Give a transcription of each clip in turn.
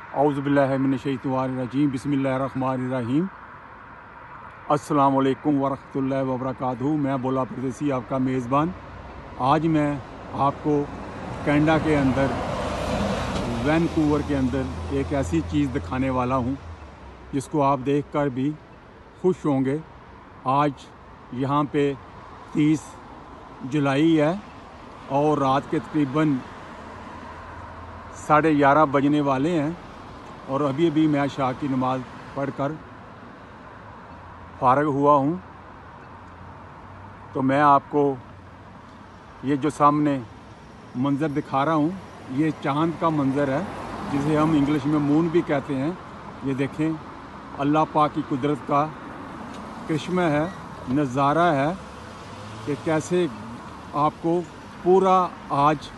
औज़ुबिल्लाहिमिनश्शैतानिर्रजीम बिस्मिल्लाहिर्रहमानिर्रहीम। अस्सलाम वालेकुम वरहमतुल्लाहि वबरकातुहू। मैं बोला परदेसी आपका मेज़बान। आज मैं आपको कनाडा के अंदर वैनकूवर के अंदर एक ऐसी चीज़ दिखाने वाला हूँ जिसको आप देखकर भी खुश होंगे। आज यहाँ पे 30 जुलाई है और रात के तकरीबन 11:30 बजने वाले हैं और अभी मैं इशा की नमाज़ पढ़कर फ़ारिग हुआ हूँ। तो मैं आपको ये जो सामने मंज़र दिखा रहा हूँ, ये चाँद का मंज़र है जिसे हम इंग्लिश में मून भी कहते हैं। ये देखें, अल्लाह पाक की कुदरत का करिश्मा है, नज़ारा है कि कैसे आपको पूरा आज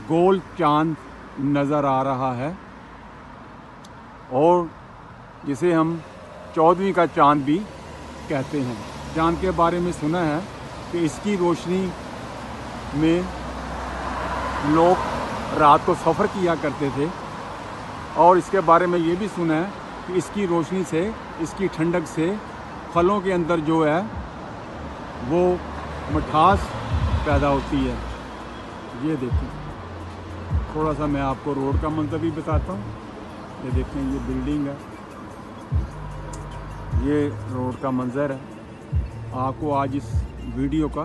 गोल चाँद नज़र आ रहा है और जिसे हम 14वीं का चाँद भी कहते हैं। चाँद के बारे में सुना है कि इसकी रोशनी में लोग रात को सफ़र किया करते थे और इसके बारे में ये भी सुना है कि इसकी रोशनी से, इसकी ठंडक से फलों के अंदर जो है वो मिठास पैदा होती है। ये देखें, थोड़ा सा मैं आपको रोड का मंजर भी बताता हूँ। ये देखें, ये बिल्डिंग है, ये रोड का मंजर है। आपको आज इस वीडियो का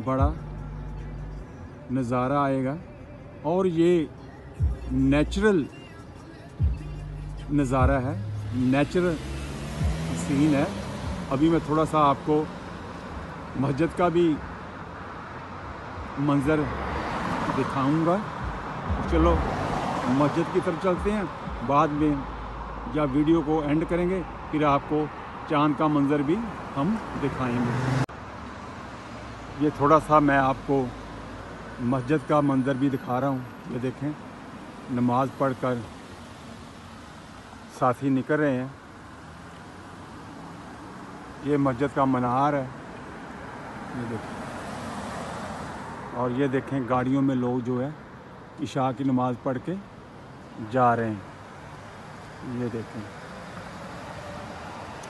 बड़ा नज़ारा आएगा और ये नेचुरल नज़ारा है, नेचुरल सीन है। अभी मैं थोड़ा सा आपको मस्जिद का भी मंज़र दिखाऊंगा। चलो मस्जिद की तरफ चलते हैं, बाद में जब वीडियो को एंड करेंगे फिर आपको चाँद का मंज़र भी हम दिखाएंगे। ये थोड़ा सा मैं आपको मस्जिद का मंज़र भी दिखा रहा हूँ। ये देखें, नमाज़ पढ़कर साथी निकल रहे हैं। ये मस्जिद का मनार है, ये देखें। और ये देखें, गाड़ियों में लोग जो है इशा की नमाज़ पढ़ के जा रहे हैं। ये देखें,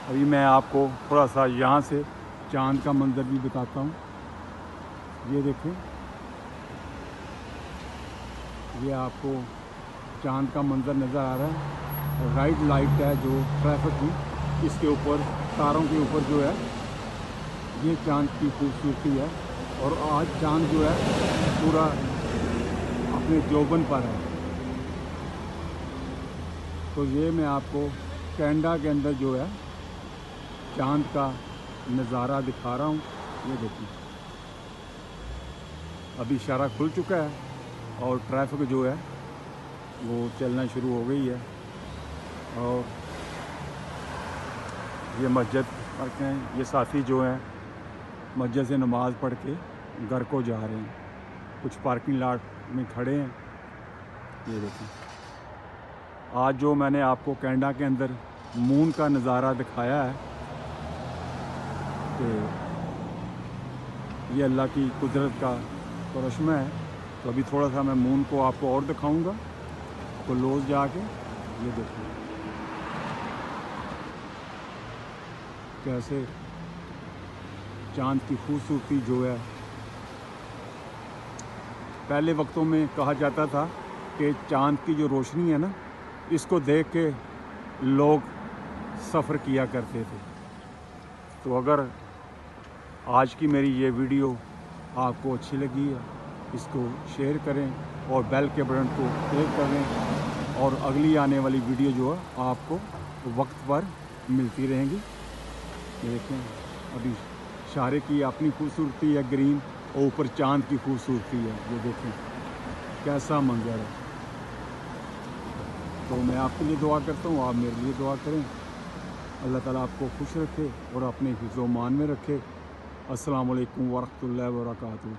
अभी मैं आपको थोड़ा सा यहाँ से चाँद का मंज़र भी बताता हूँ। ये देखें, ये आपको चाँद का मंज़र नज़र आ रहा है। राइट लाइट है जो ट्रैफिक की, इसके ऊपर तारों के ऊपर जो है ये चाँद की खूबसूरती है। और आज चाँद जो है पूरा अपने जोबन पर है। तो ये मैं आपको कनाडा के अंदर जो है चाँद का नज़ारा दिखा रहा हूँ। ये देखिए, अभी इशारा खुल चुका है और ट्रैफिक जो है वो चलना शुरू हो गई है। और ये मस्जिद पर हैं, ये साथी जो हैं मस्जिद से नमाज़ पढ़ के घर को जा रहे हैं। कुछ पार्किंग लॉट में खड़े हैं। ये देखें, आज जो मैंने आपको कनाडा के अंदर मून का नज़ारा दिखाया है कि ये अल्लाह की कुदरत का करिश्मा है। तो अभी थोड़ा सा मैं मून को आपको और दिखाऊंगा, तो क्लोज जाके ये देखिए कैसे चाँद की खूबसूरती जो है। पहले वक्तों में कहा जाता था कि चाँद की जो रोशनी है ना, इसको देख के लोग सफ़र किया करते थे। तो अगर आज की मेरी ये वीडियो आपको अच्छी लगी है, इसको शेयर करें और बेल के बटन को क्लिक करें और अगली आने वाली वीडियो जो है आपको वक्त पर मिलती रहेंगी। देखें, अभी इशारे की अपनी खूबसूरती है ग्रीन और ऊपर चाँद की खूबसूरती है। ये देखें कैसा मंजर है। तो मैं आपके लिए दुआ करता हूँ, आप मेरे लिए दुआ करें। अल्लाह ताला आपको खुश रखे और अपने हिफ्ज़-ओ-मान में रखे। अस्सलाम वालेकुम वरहमतुल्लाहि वबरकातुहू।